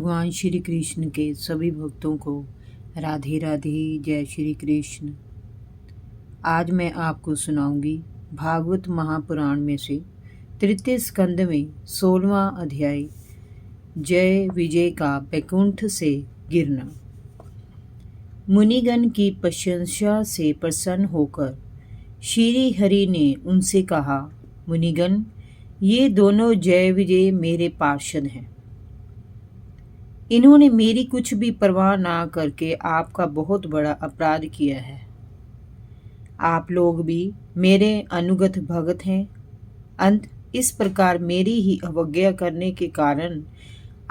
भगवान श्री कृष्ण के सभी भक्तों को राधे राधे, जय श्री कृष्ण। आज मैं आपको सुनाऊंगी भागवत महापुराण में से तृतीय स्कंद में 16वां अध्याय, जय विजय का बैकुंठ से गिरना। मुनिगण की प्रशंसा से प्रसन्न होकर श्री हरि ने उनसे कहा, मुनिगण, ये दोनों जय विजय मेरे पार्षद हैं। इन्होंने मेरी कुछ भी परवाह ना करके आपका बहुत बड़ा अपराध किया है। आप लोग भी मेरे अनुगत भगत हैं। अंत इस प्रकार मेरी ही अवज्ञा करने के कारण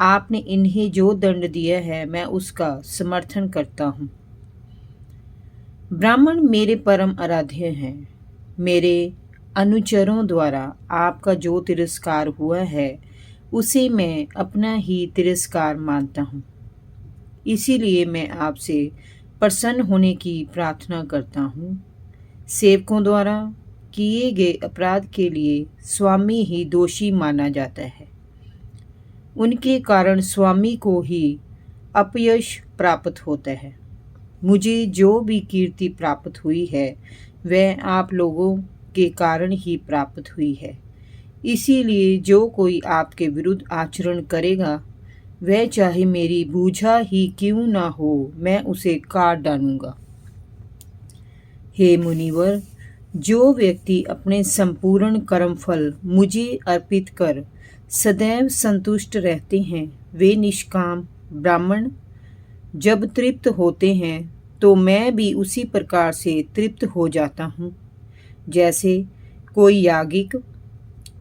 आपने इन्हें जो दंड दिया है, मैं उसका समर्थन करता हूँ। ब्राह्मण मेरे परम आराध्य हैं। मेरे अनुचरों द्वारा आपका जो तिरस्कार हुआ है, उसे मैं अपना ही तिरस्कार मानता हूँ। इसीलिए मैं आपसे प्रसन्न होने की प्रार्थना करता हूँ। सेवकों द्वारा किए गए अपराध के लिए स्वामी ही दोषी माना जाता है। उनके कारण स्वामी को ही अपयश प्राप्त होता है। मुझे जो भी कीर्ति प्राप्त हुई है, वह आप लोगों के कारण ही प्राप्त हुई है। इसीलिए जो कोई आपके विरुद्ध आचरण करेगा, वह चाहे मेरी बूझा ही क्यों ना हो, मैं उसे काट डालूंगा। हे मुनिवर, जो व्यक्ति अपने संपूर्ण कर्मफल मुझे अर्पित कर सदैव संतुष्ट रहते हैं, वे निष्काम ब्राह्मण जब तृप्त होते हैं, तो मैं भी उसी प्रकार से तृप्त हो जाता हूँ। जैसे कोई याज्ञिक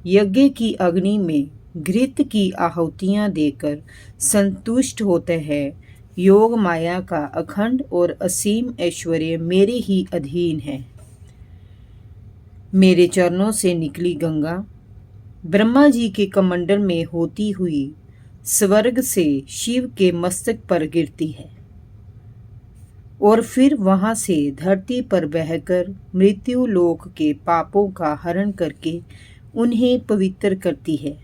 यज्ञ की अग्नि में घृत की आहुतियां देकर संतुष्ट होते हैं, योग माया का अखंड और असीम ऐश्वर्य मेरे ही अधीन है। मेरे चरणों से निकली गंगा ब्रह्मा जी के कमंडल में होती हुई स्वर्ग से शिव के मस्तक पर गिरती है और फिर वहां से धरती पर बहकर मृत्यु लोक के पापों का हरण करके उन्हें पवित्र करती है।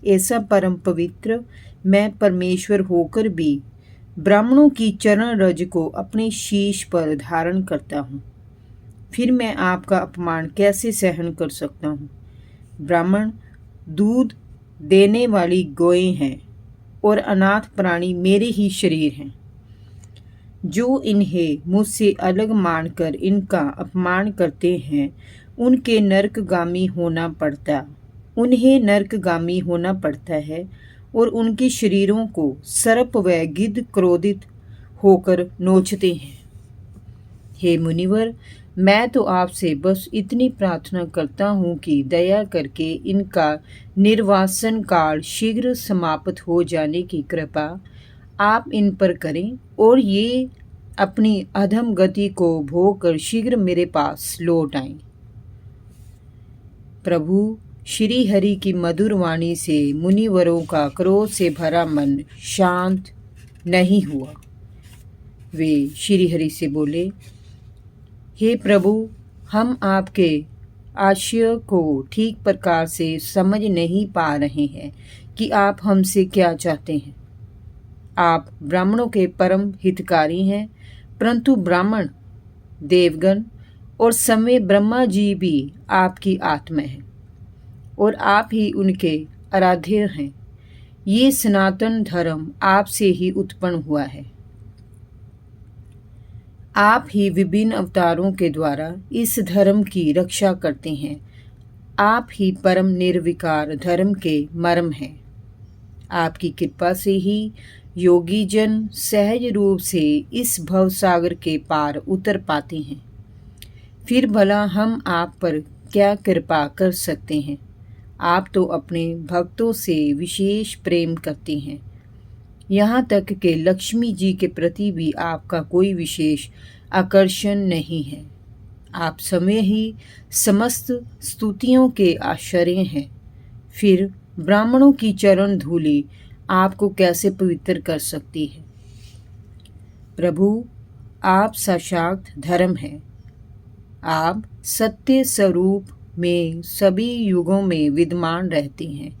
ऐसा परम पवित्र मैं परमेश्वर होकर भी ब्राह्मणों की चरण रज को अपने शीश पर धारण करता हूँ। फिर मैं आपका अपमान कैसे सहन कर सकता हूँ? ब्राह्मण दूध देने वाली गौएं हैं और अनाथ प्राणी मेरे ही शरीर हैं। जो इन्हें मुझसे अलग मानकर इनका अपमान करते हैं, उन्हें नरकगामी होना पड़ता है और उनके शरीरों को सर्प व गिद्ध क्रोधित होकर नोचते हैं। हे मुनिवर, मैं तो आपसे बस इतनी प्रार्थना करता हूँ कि दया करके इनका निर्वासन काल शीघ्र समाप्त हो जाने की कृपा आप इन पर करें और ये अपनी अधम गति को भोग कर शीघ्र मेरे पास लौट आएं। प्रभु श्री हरि की मधुर वाणी से मुनिवरों का क्रोध से भरा मन शांत नहीं हुआ। वे श्री हरि से बोले, हे प्रभु, हम आपके आशय को ठीक प्रकार से समझ नहीं पा रहे हैं कि आप हमसे क्या चाहते हैं। आप ब्राह्मणों के परम हितकारी हैं, परंतु ब्राह्मण, देवगण और समय ब्रह्मा जी भी आपकी आत्मा है और आप ही उनके आराध्य हैं। ये सनातन धर्म आपसे ही उत्पन्न हुआ है। आप ही विभिन्न अवतारों के द्वारा इस धर्म की रक्षा करते हैं। आप ही परम निर्विकार धर्म के मर्म हैं। आपकी कृपा से ही योगी जन सहज रूप से इस भवसागर के पार उतर पाते हैं। फिर भला हम आप पर क्या कृपा कर सकते हैं? आप तो अपने भक्तों से विशेष प्रेम करते हैं। यहाँ तक कि लक्ष्मी जी के प्रति भी आपका कोई विशेष आकर्षण नहीं है। आप समय ही समस्त स्तुतियों के आश्रय हैं। फिर ब्राह्मणों की चरण धूलि आपको कैसे पवित्र कर सकती है? प्रभु, आप साक्षात धर्म हैं। आप सत्य स्वरूप में सभी युगों में विद्यमान रहते हैं।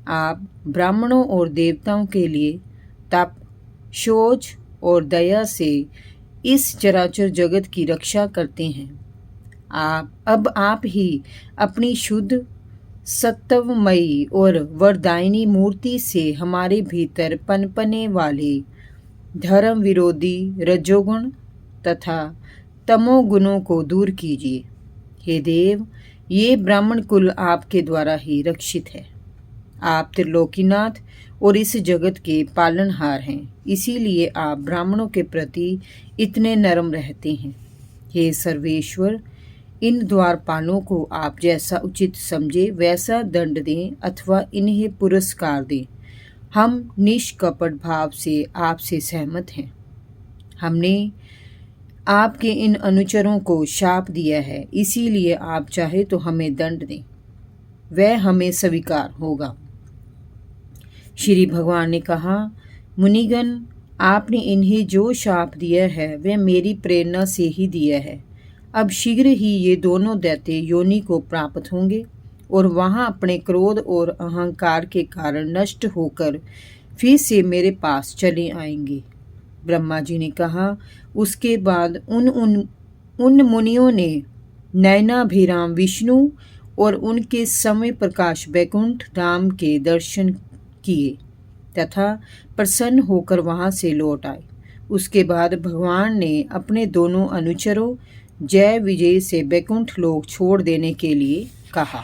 आप ब्राह्मणों और देवताओं के लिए तप, शौच और दया से इस चराचर जगत की रक्षा करते हैं। आप ही अपनी शुद्ध, सत्वमयी और वरदायिनी मूर्ति से हमारे भीतर पनपने वाले धर्म विरोधी रजोगुण तथा तमोगुणों को दूर कीजिए। हे देव, ये ब्राह्मण कुल आपके द्वारा ही रक्षित है। आप त्रिलोकीनाथ और इस जगत के पालनहार हैं, इसीलिए आप ब्राह्मणों के प्रति इतने नरम रहते हैं। हे सर्वेश्वर, इन द्वारपालों को आप जैसा उचित समझे वैसा दंड दें अथवा इन्हें पुरस्कार दें। हम निष्कपट भाव से आपसे सहमत हैं। हमने आपके इन अनुचरों को शाप दिया है, इसीलिए आप चाहे तो हमें दंड दें, वह हमें स्वीकार होगा। श्री भगवान ने कहा, मुनिगण, आपने इन्हें जो शाप दिया है वह मेरी प्रेरणा से ही दिया है। अब शीघ्र ही ये दोनों दैत्य योनि को प्राप्त होंगे और वहां अपने क्रोध और अहंकार के कारण नष्ट होकर फिर से मेरे पास चले आएंगे। ब्रह्मा जी ने कहा, उसके बाद उन मुनियों ने नयनाभिराम विष्णु और उनके समय प्रकाश वैकुंठ धाम के दर्शन किए तथा प्रसन्न होकर वहां से लौट आए। उसके बाद भगवान ने अपने दोनों अनुचरों जय विजय से वैकुंठ लोक छोड़ देने के लिए कहा।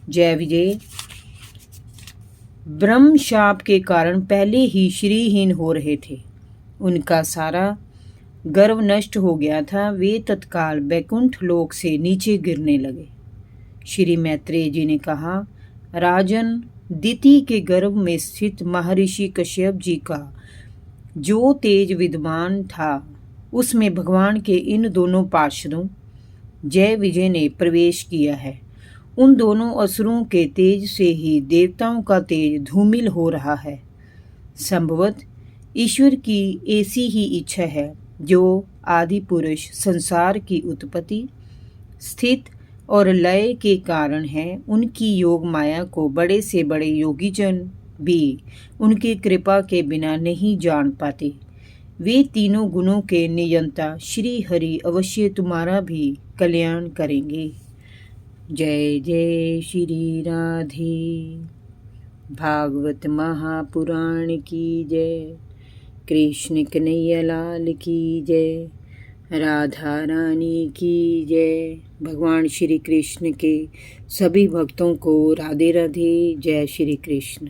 जय विजय ब्रह्म शाप के कारण पहले ही श्रीहीन हो रहे थे। उनका सारा गर्व नष्ट हो गया था। वे तत्काल वैकुंठ लोक से नीचे गिरने लगे। श्री मैत्रेय जी ने कहा, राजन, दिति के गर्भ में स्थित महर्षि कश्यप जी का जो तेज विद्वान था, उसमें भगवान के इन दोनों पार्षदों जय विजय ने प्रवेश किया है। उन दोनों असुरों के तेज से ही देवताओं का तेज धूमिल हो रहा है। संभवत ईश्वर की ऐसी ही इच्छा है जो आदि पुरुष संसार की उत्पत्ति, स्थित और लय के कारण है। उनकी योग माया को बड़े से बड़े योगीजन भी उनकी कृपा के बिना नहीं जान पाते। वे तीनों गुणों के नियंता श्री हरि अवश्य तुम्हारा भी कल्याण करेंगे। जय जय श्री राधे। भागवत महापुराण की जय। कृष्ण कन्हैया लाल की जय। राधा रानी की जय। भगवान श्री कृष्ण के सभी भक्तों को राधे राधे। जय श्री कृष्ण।